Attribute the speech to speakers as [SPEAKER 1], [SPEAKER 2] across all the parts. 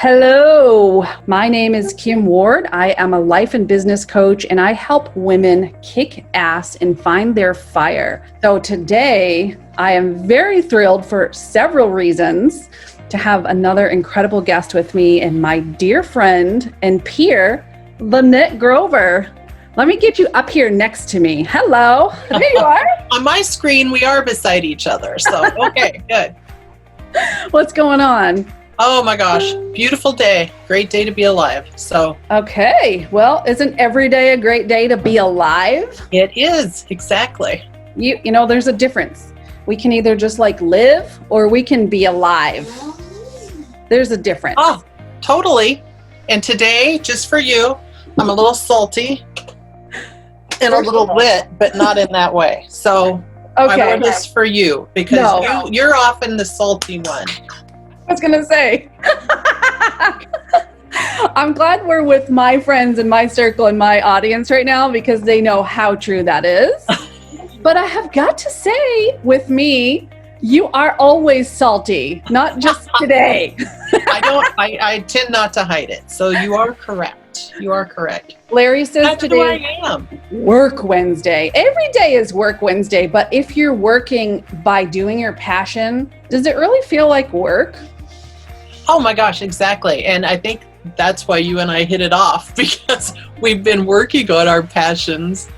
[SPEAKER 1] Hello, my name is Kim Ward. I am a life and business coach, and I help women kick ass and find their fire. So today, I am very thrilled for several reasons to have another incredible guest with me and my dear friend and peer, Vanette Grover. Let me get you up here next to me. Hello, there you are.
[SPEAKER 2] On my screen, we are beside each other, so okay, good.
[SPEAKER 1] What's going on?
[SPEAKER 2] Oh my gosh, beautiful day. Great day to be alive. So
[SPEAKER 1] Okay, well, isn't every day a great day to be alive?
[SPEAKER 2] it is, exactly.
[SPEAKER 1] You know, there's a difference. We can either just like live or we can be alive. There's a difference.
[SPEAKER 2] Oh, totally. And today, just for you, I'm a little salty and a little lit, but not in that way. So I
[SPEAKER 1] Okay,
[SPEAKER 2] wore this for you because you're often the salty one.
[SPEAKER 1] I was gonna say. I'm glad we're with my friends in my circle and my audience right now because they know how true that is. But I have got to say, with me, you are always salty, not just today.
[SPEAKER 2] I tend not to hide it. So you are correct. You are correct.
[SPEAKER 1] Larry says
[SPEAKER 2] That's
[SPEAKER 1] today,
[SPEAKER 2] who I am.
[SPEAKER 1] Work Wednesday. Every day is Work Wednesday, but if you're working by doing your passion, does it really feel like work?
[SPEAKER 2] Oh my gosh, exactly. And I think that's why you and I hit it off, because we've been working on our passions,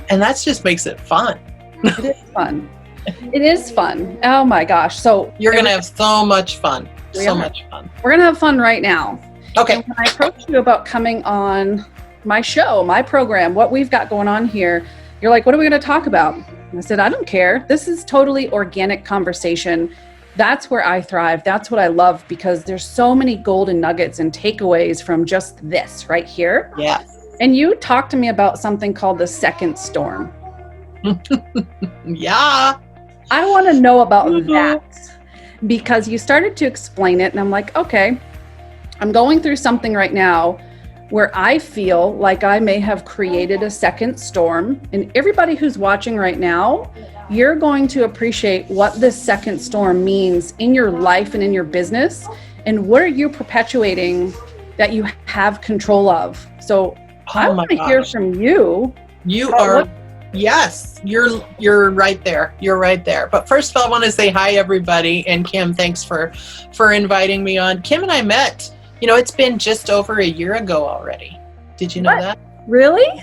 [SPEAKER 2] and that just makes it fun.
[SPEAKER 1] It is fun. It is fun. Oh my gosh. So
[SPEAKER 2] You're going to have so much fun.
[SPEAKER 1] We
[SPEAKER 2] So
[SPEAKER 1] are.
[SPEAKER 2] much fun.
[SPEAKER 1] we're going to have fun right now.
[SPEAKER 2] Okay.
[SPEAKER 1] And when I approached you about coming on my show, my program, what we've got going on here, you're like, what are we going to talk about? And I said, I don't care. This is totally organic conversation. That's where I thrive. That's what I love, because there's so many golden nuggets and takeaways from just this right here.
[SPEAKER 2] Yeah.
[SPEAKER 1] And you talked to me about something called the second storm.
[SPEAKER 2] Yeah.
[SPEAKER 1] I want to know about that, because you started to explain it and I'm like, okay, I'm going through something right now where I feel like I may have created a second storm. And everybody who's watching right now, you're going to appreciate what this second storm means in your life and in your business, and what are you perpetuating that you have control of. So I want to hear from you.
[SPEAKER 2] You are, yes, you're right there. You're right there. But first of all, I want to say hi, everybody. And Kim, thanks for inviting me on. Kim and I met, it's been just over a year ago already. Did you know that?
[SPEAKER 1] Really?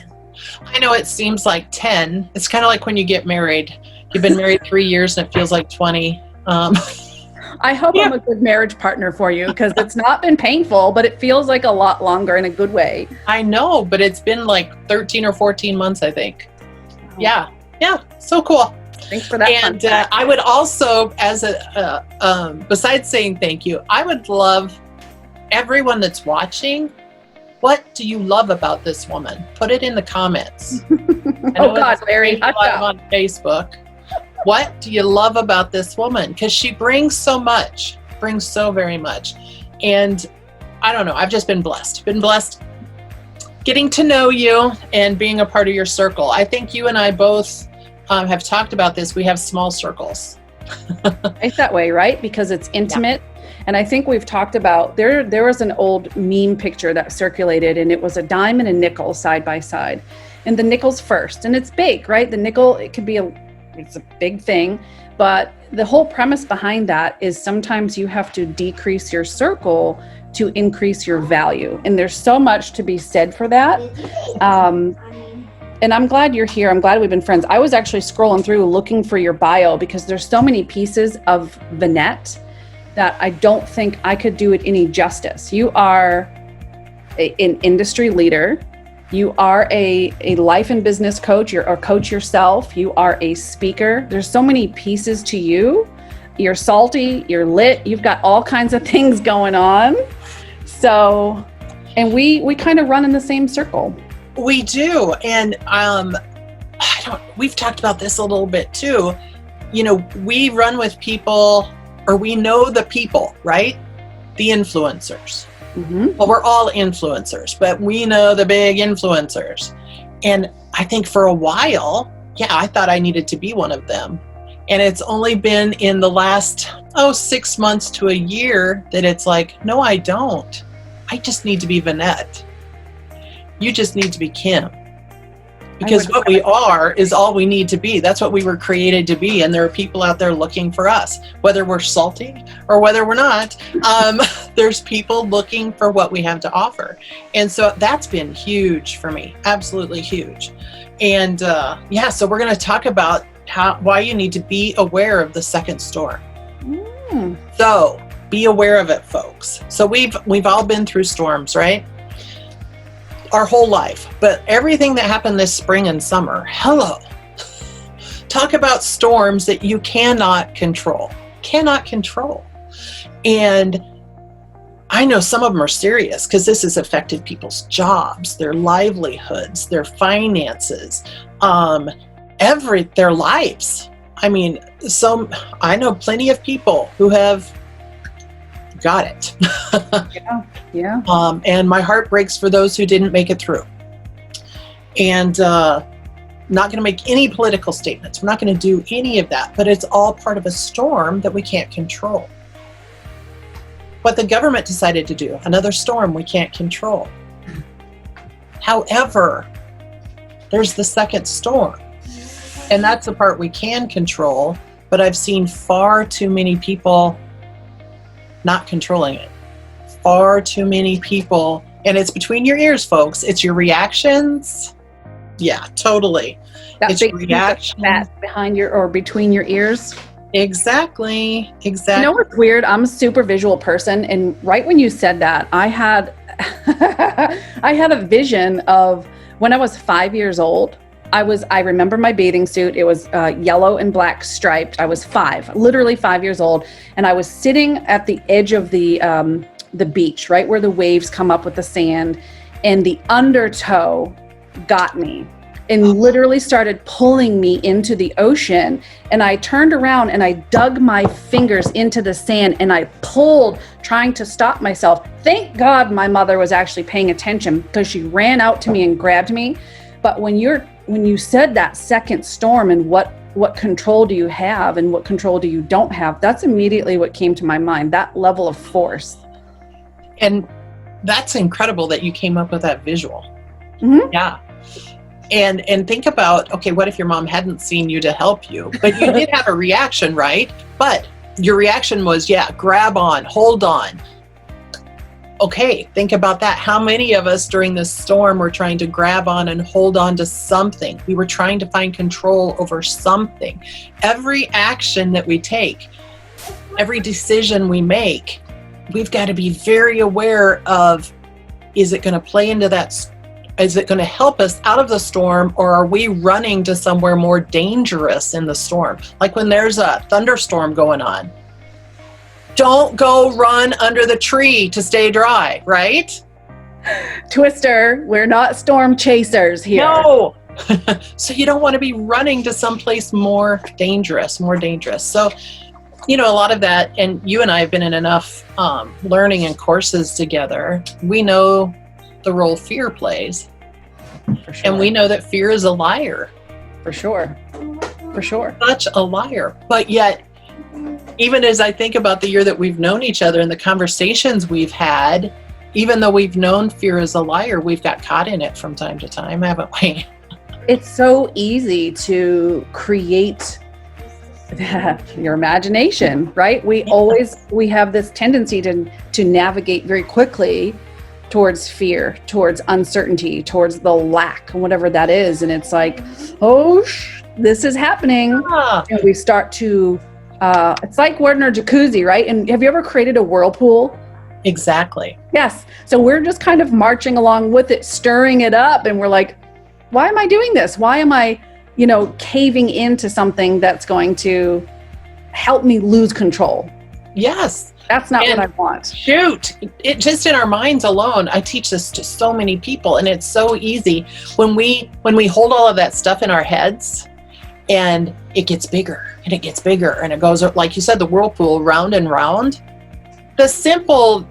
[SPEAKER 2] I know it seems like 10. It's kind of like when you get married. You've been married 3 years and it feels like 20.
[SPEAKER 1] I hope I'm a good marriage partner for you, because it's not been painful, but it feels like a lot longer in a good way.
[SPEAKER 2] I know, but it's been like 13 or 14 months, I think. Yeah. So cool.
[SPEAKER 1] Thanks for that.
[SPEAKER 2] And I would also, as besides saying thank you, I would love everyone that's watching. What do you love about this woman? Put it in the comments.
[SPEAKER 1] Oh God, Larry,
[SPEAKER 2] live on Facebook. What do you love about this woman? Because she brings so much, brings so very much. And I don't know, I've just been blessed. Getting to know you and being a part of your circle. I think you and I both have talked about this. We have small circles.
[SPEAKER 1] It's that way, right? Because it's intimate. Yeah. And I think we've talked about, there was an old meme picture that circulated, and it was a dime and a nickel side by side. And the nickel's first, and it's big, right? The nickel, it's a big thing, but the whole premise behind that is sometimes you have to decrease your circle to increase your value. And there's so much to be said for that. And I'm glad you're here. I'm glad we've been friends. I was actually scrolling through looking for your bio, because there's so many pieces of Vanette that I don't think I could do it any justice. You are an industry leader. You are a life and business coach. You're a coach yourself. You are a speaker. There's so many pieces to you. You're salty, you're lit. You've got all kinds of things going on. So, and we kind of run in the same circle.
[SPEAKER 2] We do. And we've talked about this a little bit too. We run with people, or we know the people, right? The influencers. Mm-hmm. Well, we're all influencers, but we know the big influencers. And I think for a while, I thought I needed to be one of them. And it's only been in the last, 6 months to a year that it's like, no, I don't. I just need to be Vanette. You just need to be Kim. Because what we are is all we need to be. That's what we were created to be. And there are people out there looking for us, whether we're salty or whether we're not. There's people looking for what we have to offer. And so that's been huge for me, absolutely huge. And so we're going to talk about why you need to be aware of the second storm. So be aware of it, folks. So we've all been through storms, right? Our whole life, but everything that happened this spring and summer, talk about storms that you cannot control. And I know some of them are serious because this has affected people's jobs, their livelihoods, their finances, their lives. I mean, I know plenty of people who have got it.
[SPEAKER 1] Yeah.
[SPEAKER 2] And my heart breaks for those who didn't make it through. And not going to make any political statements. We're not going to do any of that, but it's all part of a storm that we can't control. What the government decided to do, another storm we can't control. However, there's the second storm. And that's the part we can control, but I've seen far too many people not controlling it. Far too many people, and it's between your ears, folks. It's your reactions. Yeah, totally.
[SPEAKER 1] That
[SPEAKER 2] it's
[SPEAKER 1] big
[SPEAKER 2] your reaction
[SPEAKER 1] behind or between your ears.
[SPEAKER 2] Exactly.
[SPEAKER 1] You know what's weird? I'm a super visual person, and right when you said that, I had I had a vision of when I was 5 years old. I remember my bathing suit. It was yellow and black striped. I was literally 5 years old. And I was sitting at the edge of the beach, right where the waves come up with the sand. And the undertow got me and literally started pulling me into the ocean. And I turned around and I dug my fingers into the sand and I pulled, trying to stop myself. Thank God my mother was actually paying attention because she ran out to me and grabbed me. But when you said that second storm and what control do you have and what control do you don't have, that's immediately what came to my mind, that level of force.
[SPEAKER 2] And that's incredible that you came up with that visual.
[SPEAKER 1] Mm-hmm.
[SPEAKER 2] Yeah. And think about, okay, what if your mom hadn't seen you to help you? But you did have a reaction, right? But your reaction was, grab on, hold on. Okay, think about that. How many of us during this storm were trying to grab on and hold on to something? We were trying to find control over something. Every action that we take, every decision we make, we've got to be very aware of, is it going to play into that? Is it going to help us out of the storm, or are we running to somewhere more dangerous in the storm? Like when there's a thunderstorm going on. Don't go run under the tree to stay dry, right?
[SPEAKER 1] Twister, we're not storm chasers here.
[SPEAKER 2] No. So you don't want to be running to someplace more dangerous. So, a lot of that, and you and I have been in enough learning and courses together. We know the role fear plays.
[SPEAKER 1] For sure.
[SPEAKER 2] And we know that fear is a liar.
[SPEAKER 1] For sure.
[SPEAKER 2] Such a liar. But yet, even as I think about the year that we've known each other and the conversations we've had, even though we've known fear is a liar, we've got caught in it from time to time, haven't we?
[SPEAKER 1] It's so easy to create your imagination, right? We have this tendency to navigate very quickly towards fear, towards uncertainty, towards the lack, whatever that is. And it's like, this is happening. And we start to it's like we're in a jacuzzi, right? And have you ever created a whirlpool?
[SPEAKER 2] Exactly.
[SPEAKER 1] Yes. So we're just kind of marching along with it, stirring it up. And we're like, why am I doing this? Why am I, caving into something that's going to help me lose control?
[SPEAKER 2] Yes.
[SPEAKER 1] That's not what I want.
[SPEAKER 2] Shoot. It just in our minds alone, I teach this to so many people, and it's so easy when we hold all of that stuff in our heads. And it gets bigger and it gets bigger and it goes, like you said, the whirlpool round and round. The simple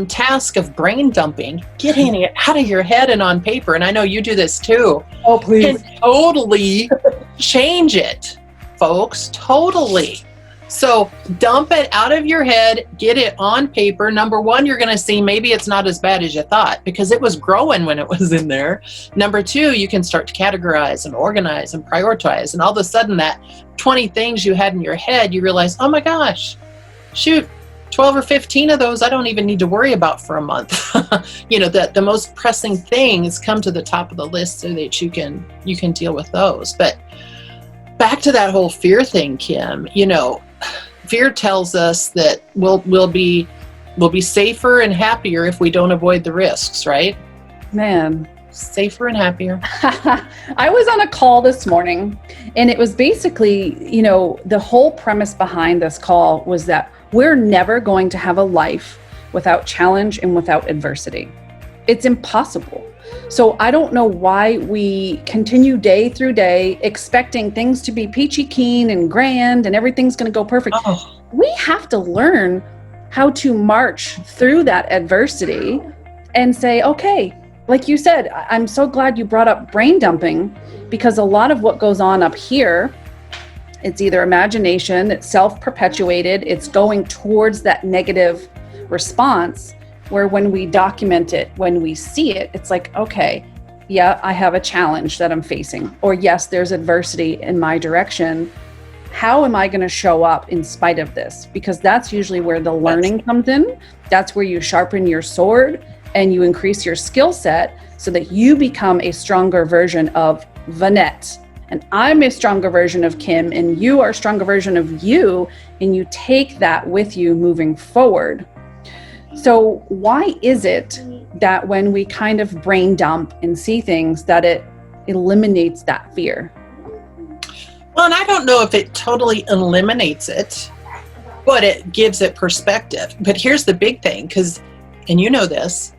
[SPEAKER 2] task of brain dumping, getting it out of your head and on paper, and I know you do this too.
[SPEAKER 1] Oh, please.
[SPEAKER 2] Can totally change it. folks. Totally. So dump it out of your head, get it on paper. Number one, you're going to see maybe it's not as bad as you thought because it was growing when it was in there. Number two, you can start to categorize and organize and prioritize. And all of a sudden that 20 things you had in your head, you realize, oh my gosh, shoot, 12 or 15 of those I don't even need to worry about for a month. The most pressing things come to the top of the list so that you can deal with those. But back to that whole fear thing, Kim, fear tells us that we'll be safer and happier if we don't avoid the risks, right?
[SPEAKER 1] Man.
[SPEAKER 2] Safer and happier.
[SPEAKER 1] I was on a call this morning, and it was basically, the whole premise behind this call was that we're never going to have a life without challenge and without adversity. It's impossible. So I don't know why we continue day through day expecting things to be peachy keen and grand and everything's going to go perfect.
[SPEAKER 2] Oh.
[SPEAKER 1] We have to learn how to march through that adversity and say, okay, like you said, I'm so glad you brought up brain dumping, because a lot of what goes on up here, it's either imagination, it's self-perpetuated, it's going towards that negative response, where when we document it, when we see it, it's like, okay, yeah, I have a challenge that I'm facing, or yes, there's adversity in my direction. How am I going to show up in spite of this? Because that's usually where the learning comes in. That's where you sharpen your sword and you increase your skill set so that you become a stronger version of Vanette. And I'm a stronger version of Kim, and you are a stronger version of you, and you take that with you moving forward. So why is it that when we kind of brain dump and see things that it eliminates that fear?
[SPEAKER 2] Well, and I don't know if it totally eliminates it, but it gives it perspective. But here's the big thing, and you know this,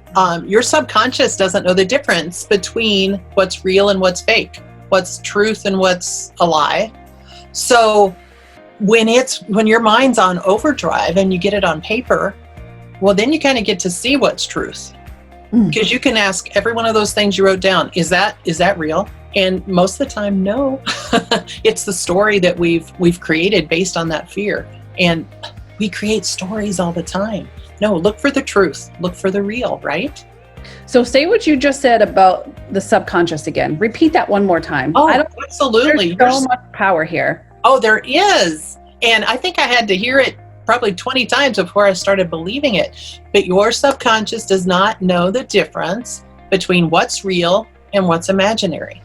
[SPEAKER 2] your subconscious doesn't know the difference between what's real and what's fake, what's truth and what's a lie. So when your mind's on overdrive and you get it on paper, well, then you kind of get to see what's truth, because you can ask every one of those things you wrote down, is that real? And most of the time, no. It's the story that we've created based on that fear. And we create stories all the time. No, look for the truth. Look for the real, right?
[SPEAKER 1] So say what you just said about the subconscious again. Repeat that one more time.
[SPEAKER 2] Oh, absolutely.
[SPEAKER 1] There's so much power here.
[SPEAKER 2] Oh, there is. And I think I had to hear it probably 20 times before I started believing it. But your subconscious does not know the difference between what's real and what's imaginary.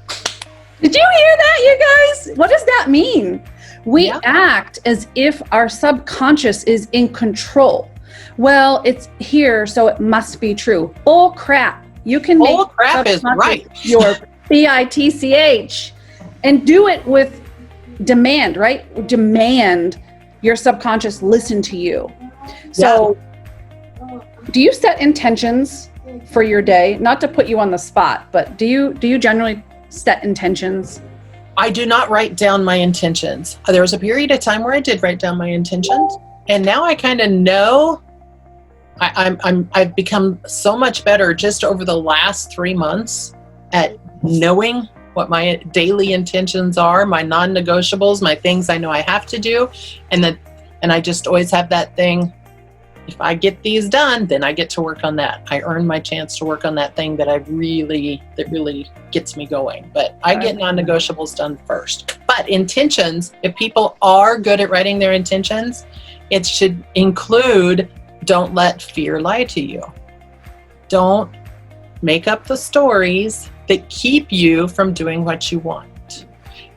[SPEAKER 1] Did you hear that, you guys? What does that mean? We act as if our subconscious is in control. Well, it's here, so it must be true. Bull crap. You can make
[SPEAKER 2] bull crap is right.
[SPEAKER 1] Your BITCH and do it with demand, right? Demand your subconscious listen to you. So do you set intentions for your day? Not to put you on the spot, but do you generally set intentions?
[SPEAKER 2] I do not write down my intentions. There was a period of time where I did write down my intentions, and now I kind of know. I've become so much better just over the last 3 months at knowing what my daily intentions are, my non-negotiables, my things I know I have to do, and I just always have that thing. If I get these done, then I get to work on that. I earn my chance to work on that thing that really gets me going. But I get non-negotiables done first. But intentions, if people are good at writing their intentions, it should include, don't let fear lie to you. Don't make up the stories that keep you from doing what you want.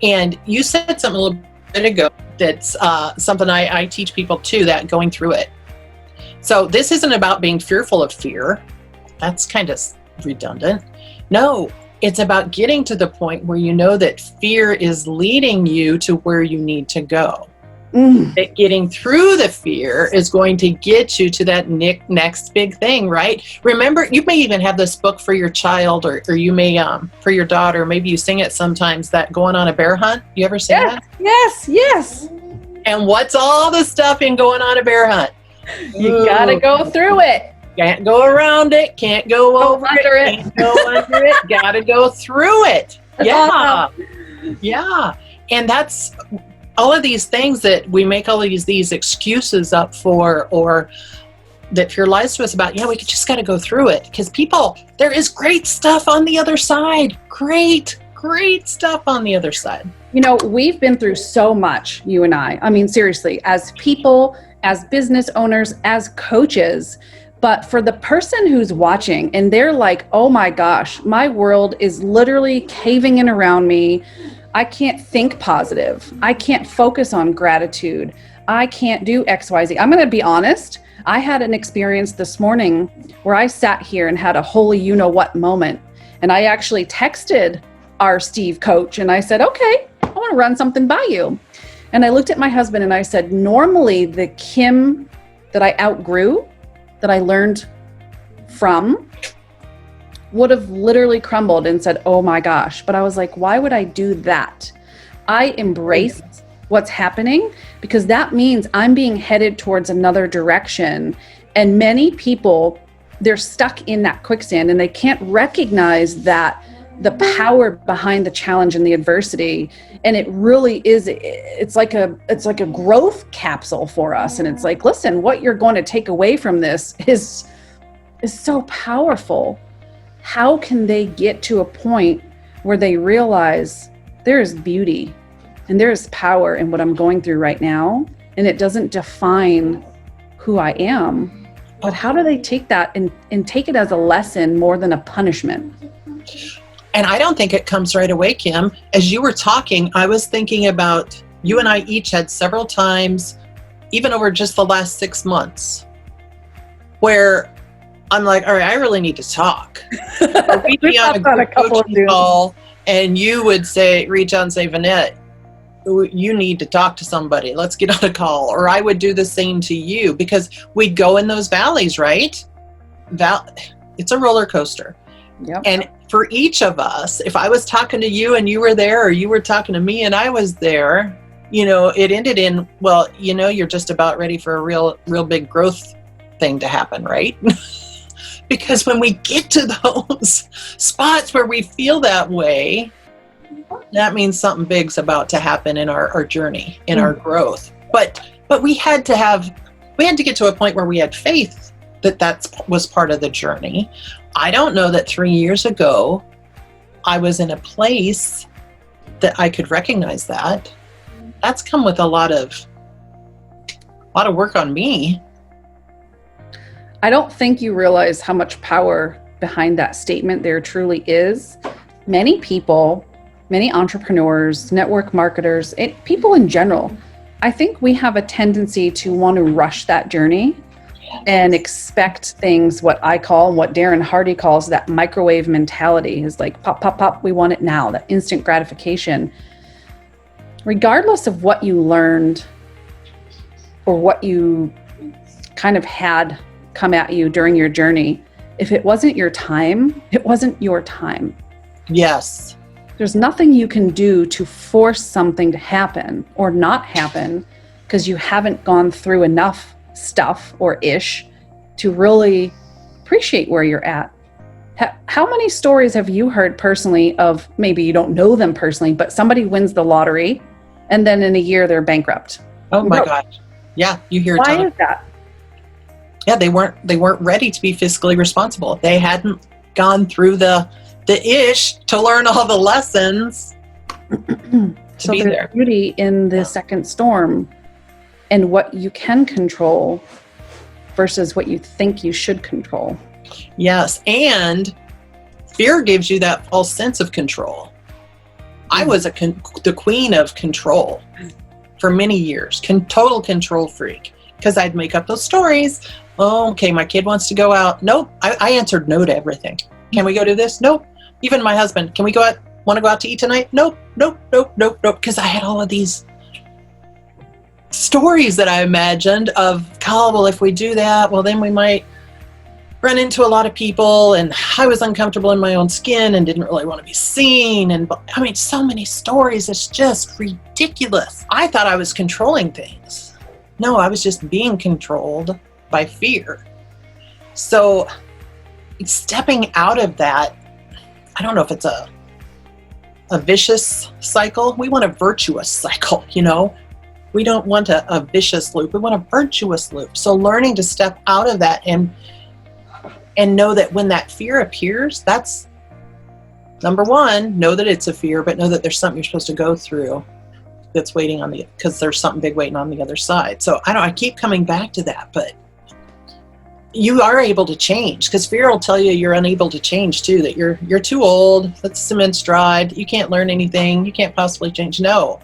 [SPEAKER 2] And you said something a little bit ago that's something I teach people too, that going through it. So this isn't about being fearful of fear. That's kind of redundant. No, it's about getting to the point where you know that fear is leading you to where you need to go. That getting through the fear is going to get you to that next big thing, right? Remember, you may even have this book for your child, or you may, for your daughter, maybe you sing it sometimes, that Going on a Bear Hunt. You ever sing that?
[SPEAKER 1] Yes.
[SPEAKER 2] And what's all the stuff in Going on a Bear Hunt?
[SPEAKER 1] You gotta go through it.
[SPEAKER 2] Can't go around it, can't go over it, can't go under it, gotta go through it.
[SPEAKER 1] That's awesome.
[SPEAKER 2] Yeah. And that's, all of these things that we make all these excuses up for, or that fear lies to us about, we just got to go through it. Because there is great stuff on the other side. Great stuff on the other side.
[SPEAKER 1] We've been through so much, you and I. I mean, seriously, as people, as business owners, as coaches. But for the person who's watching and they're like, oh my gosh, my world is literally caving in around me. I can't think positive. I can't focus on gratitude. I can't do X, Y, Z. I'm going to be honest. I had an experience this morning where I sat here and had a holy you-know-what moment. And I actually texted our Steve coach and I said, okay, I want to run something by you. And I looked at my husband and I said, normally the Kim that I outgrew, that I learned from, would have literally crumbled and said, oh my gosh. But I was like, why would I do that? I embraced what's happening because that means I'm being headed towards another direction. And many people, they're stuck in that quicksand and they can't recognize that the power behind the challenge and the adversity. And it really is, it's like a growth capsule for us. And it's like, listen, what you're going to take away from this is so powerful. How can they get to a point where they realize there is beauty and there is power in what I'm going through right now, and it doesn't define who I am? But how do they take that and take it as a lesson more than a punishment?
[SPEAKER 2] And I don't think it comes right away, Kim. As you were talking, I was thinking about, you and I each had several times, even over just the last 6 months, where I'm like, all right, I really need to talk. Or we'd be on a coaching call and you would reach out and say, Vanette, you need to talk to somebody. Let's get on a call. Or I would do the same to you because we'd go in those valleys, right? It's a roller coaster.
[SPEAKER 1] Yep.
[SPEAKER 2] And for each of us, if I was talking to you and you were there, or you were talking to me and I was there, it ended in, well, you're just about ready for a real big growth thing to happen, right? Because when we get to those spots where we feel that way, that means something big's about to happen in our journey, in our growth. But we had to get to a point where we had faith that was part of the journey. I don't know that 3 years ago I was in a place that I could recognize that. That's come with a lot of work on me.
[SPEAKER 1] I don't think you realize how much power behind that statement there truly is. Many people, many entrepreneurs, network marketers, people in general, I think we have a tendency to want to rush that journey and expect things, what I call, what Darren Hardy calls, that microwave mentality is like pop, pop, pop, we want it now, that instant gratification. Regardless of what you learned or what you kind of had come at you during your journey, if it wasn't your time, it wasn't your time.
[SPEAKER 2] Yes.
[SPEAKER 1] There's nothing you can do to force something to happen or not happen because you haven't gone through enough stuff or ish to really appreciate where you're at. How many stories have you heard personally of, maybe you don't know them personally, but somebody wins the lottery and then in a year they're bankrupt?
[SPEAKER 2] Oh my gosh. Yeah, you hear.
[SPEAKER 1] Why is that?
[SPEAKER 2] Yeah, they weren't ready to be fiscally responsible. They hadn't gone through the ish to learn all the lessons
[SPEAKER 1] So there's beauty in the second storm and what you can control versus what you think you should control.
[SPEAKER 2] Yes, and fear gives you that false sense of control. I was the queen of control for many years, total control freak, because I'd make up those stories. Oh, okay, my kid wants to go out. Nope, I answered no to everything. Can we go do this? Nope. Even my husband, can we go out? Want to go out to eat tonight? Nope, nope, nope, nope, nope. Because I had all of these stories that I imagined of, oh, well, if we do that, well, then we might run into a lot of people, and I was uncomfortable in my own skin and didn't really want to be seen. And I mean, so many stories. It's just ridiculous. I thought I was controlling things. No, I was just being controlled by fear. So stepping out of that, I don't know if it's a vicious cycle. We want a virtuous cycle, We don't want a vicious loop. We want a virtuous loop. So learning to step out of that and know that when that fear appears, that's number one, know that it's a fear, but know that there's something you're supposed to go through that's waiting on because there's something big waiting on the other side. So I keep coming back to that, but you are able to change, because fear will tell you you're unable to change too, that you're too old, that the cement's dried, you can't learn anything, you can't possibly change. No,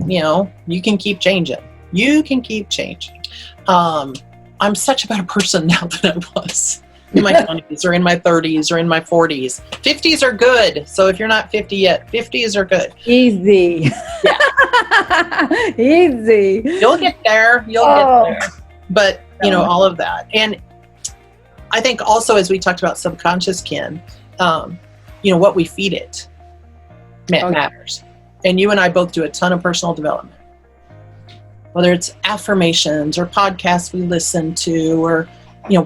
[SPEAKER 2] you can keep changing. You can keep changing. I'm such a better person now than I was in my 20s or in my 30s or in my 40s. 50s are good. So if you're not 50 yet, 50s are good.
[SPEAKER 1] Easy.
[SPEAKER 2] Yeah.
[SPEAKER 1] Easy.
[SPEAKER 2] You'll get there. You'll get there. But, all of that. And I think also, as we talked about subconscious, Ken, what we feed it matters. And you and I both do a ton of personal development. Whether it's affirmations or podcasts we listen to or,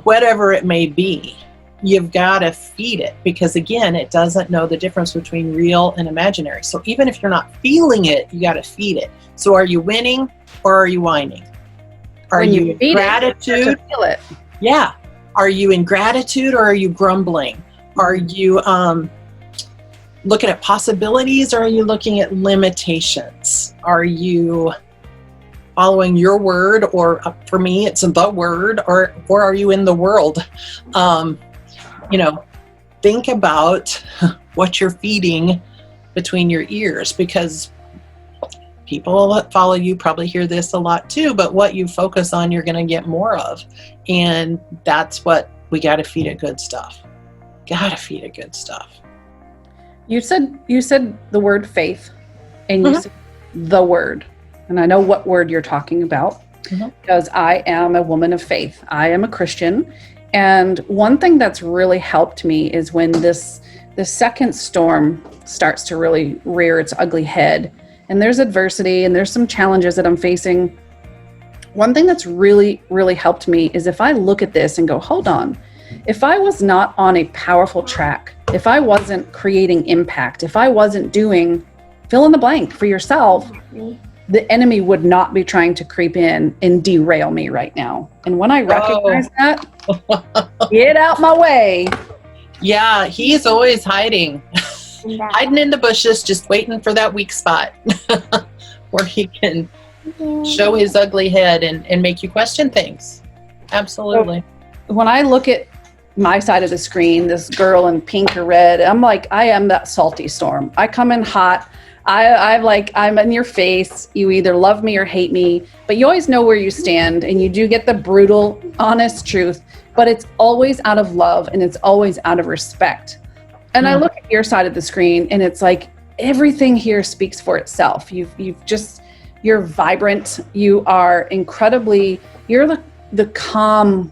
[SPEAKER 2] whatever it may be, you've got to feed it, because again, it doesn't know the difference between real and imaginary. So even if you're not feeling it, you got to feed it. So are you winning or are you whining? Are you in gratitude?
[SPEAKER 1] Feel it.
[SPEAKER 2] Yeah. Are you in gratitude or are you grumbling? Are you looking at possibilities or are you looking at limitations? Are you following your word, or for me, it's the word, or are you in the world? Think about what you're feeding between your ears, because people that follow you probably hear this a lot too, but what you focus on, you're going to get more of. And that's what we got to feed it good stuff. Got to feed it good stuff.
[SPEAKER 1] You said the word faith, and you said the word. And I know what word you're talking about, because I am a woman of faith. I am a Christian. And one thing that's really helped me is when the second storm starts to really rear its ugly head, and there's adversity and there's some challenges that I'm facing. One thing that's really, really helped me is if I look at this and go, hold on, if I was not on a powerful track, if I wasn't creating impact, if I wasn't doing fill in the blank for yourself, the enemy would not be trying to creep in and derail me right now. And when I recognize that, get out my way.
[SPEAKER 2] Yeah, he's always hiding. Hiding in the bushes, just waiting for that weak spot where he can show his ugly head and make you question things. Absolutely.
[SPEAKER 1] So when I look at my side of the screen, this girl in pink or red, I'm like, I am that salty storm. I come in hot. I'm in your face. You either love me or hate me, but you always know where you stand, and you do get the brutal, honest truth, but it's always out of love and it's always out of respect. And I look at your side of the screen and it's like everything here speaks for itself. You're vibrant. You are incredibly, you're the calm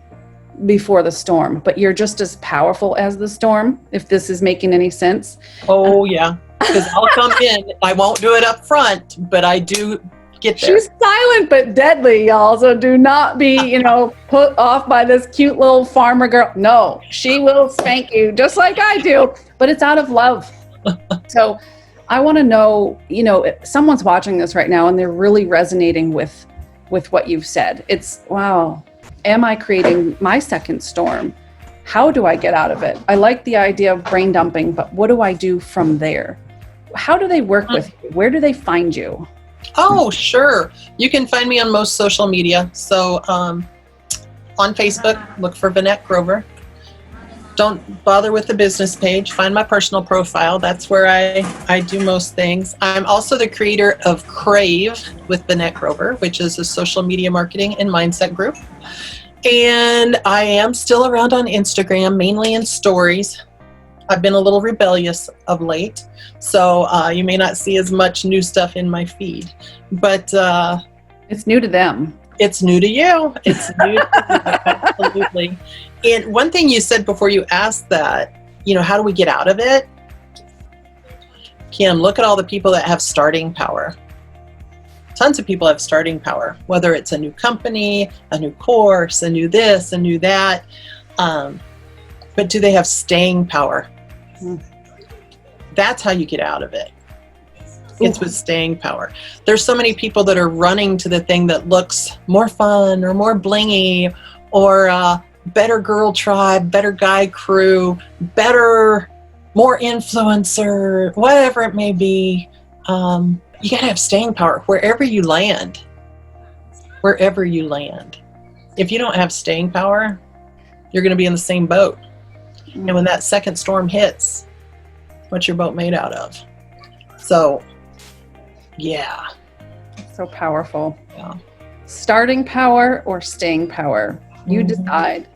[SPEAKER 1] before the storm, but you're just as powerful as the storm, if this is making any sense.
[SPEAKER 2] Oh yeah. Because I'll come in, I won't do it up front, but I do get there.
[SPEAKER 1] She's silent but deadly, y'all. So do not be, put off by this cute little farmer girl. No, she will spank you just like I do, but it's out of love. So I want to know, if someone's watching this right now and they're really resonating with what you've said. It's, wow, am I creating my second storm? How do I get out of it? I like the idea of brain dumping, but what do I do from there? How do they work with you? Where do they find you?
[SPEAKER 2] Oh, sure. You can find me on most social media. So on Facebook, look for Vanette Grover. Don't bother with the business page. Find my personal profile. That's where I do most things. I'm also the creator of Crave with Vanette Grover, which is a social media marketing and mindset group. And I am still around on Instagram, mainly in stories. I've been a little rebellious of late, so you may not see as much new stuff in my feed. But
[SPEAKER 1] it's new to them.
[SPEAKER 2] It's new to you. It's new to you, absolutely. And one thing you said before you asked that, how do we get out of it? Kim, look at all the people that have starting power. Tons of people have starting power, whether it's a new company, a new course, a new this, a new that. But do they have staying power? That's how you get out of it. It's with staying power. There's so many people that are running to the thing that looks more fun or more blingy or better girl tribe, better guy crew, better, more influencer, whatever it may be. You got to have staying power wherever you land. Wherever you land. If you don't have staying power, you're going to be in the same boat. And when that second storm hits, what's your boat made out of? So, yeah.
[SPEAKER 1] So powerful.
[SPEAKER 2] Yeah.
[SPEAKER 1] Starting power or staying power. You decide.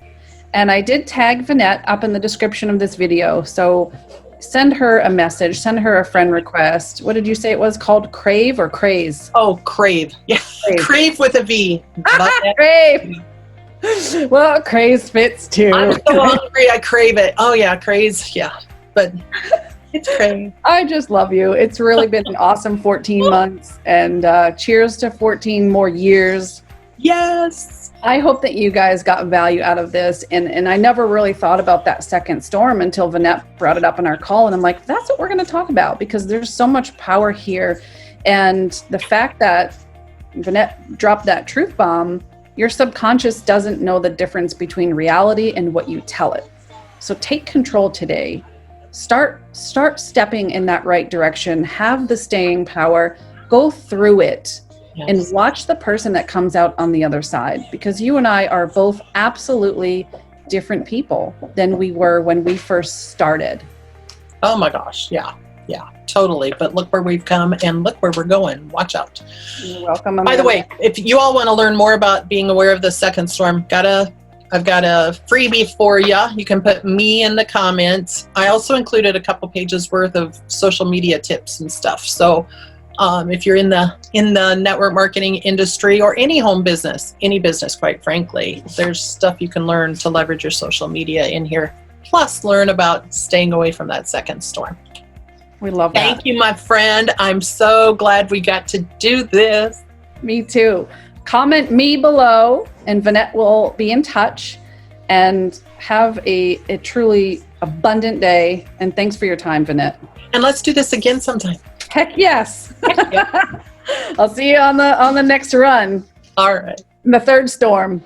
[SPEAKER 1] And I did tag Vanette up in the description of this video. So send her a message, send her a friend request. What did you say it was called? Crave or craze?
[SPEAKER 2] Oh, crave. Yeah. Crave with a V.
[SPEAKER 1] Crave. Well, craze fits too.
[SPEAKER 2] I'm so hungry, I crave it. Oh yeah, craze. Yeah. But it's crave.
[SPEAKER 1] I just love you. It's really been an awesome 14 months, and cheers to 14 more years.
[SPEAKER 2] Yes.
[SPEAKER 1] I hope that you guys got value out of this. And I never really thought about that second storm until Vanette brought it up in our call. And I'm like, that's what we're going to talk about, because there's so much power here. And the fact that Vanette dropped that truth bomb, your subconscious doesn't know the difference between reality and what you tell it. So take control today. Start stepping in that right direction. Have the staying power. Go through it. Yes. And watch the person that comes out on the other side, because you and I are both absolutely different people than we were when we first started.
[SPEAKER 2] Oh my gosh. Yeah, totally. But look where we've come and look where we're going. Watch out.
[SPEAKER 1] You're welcome.
[SPEAKER 2] By the way, if you all want to learn more about being aware of the second storm, I've got a freebie for you. You can put me in the comments. I also included a couple pages worth of social media tips and stuff. So if you're in the network marketing industry or any home business, any business, quite frankly, there's stuff you can learn to leverage your social media in here. Plus, learn about staying away from that second storm.
[SPEAKER 1] We love that.
[SPEAKER 2] Thank you, my friend. I'm so glad we got to do this.
[SPEAKER 1] Me too. Comment me below, and Vanette will be in touch. And have a truly abundant day. And thanks for your time, Vanette.
[SPEAKER 2] And let's do this again sometime.
[SPEAKER 1] Heck yes. I'll see you on the next run.
[SPEAKER 2] All right.
[SPEAKER 1] The third storm.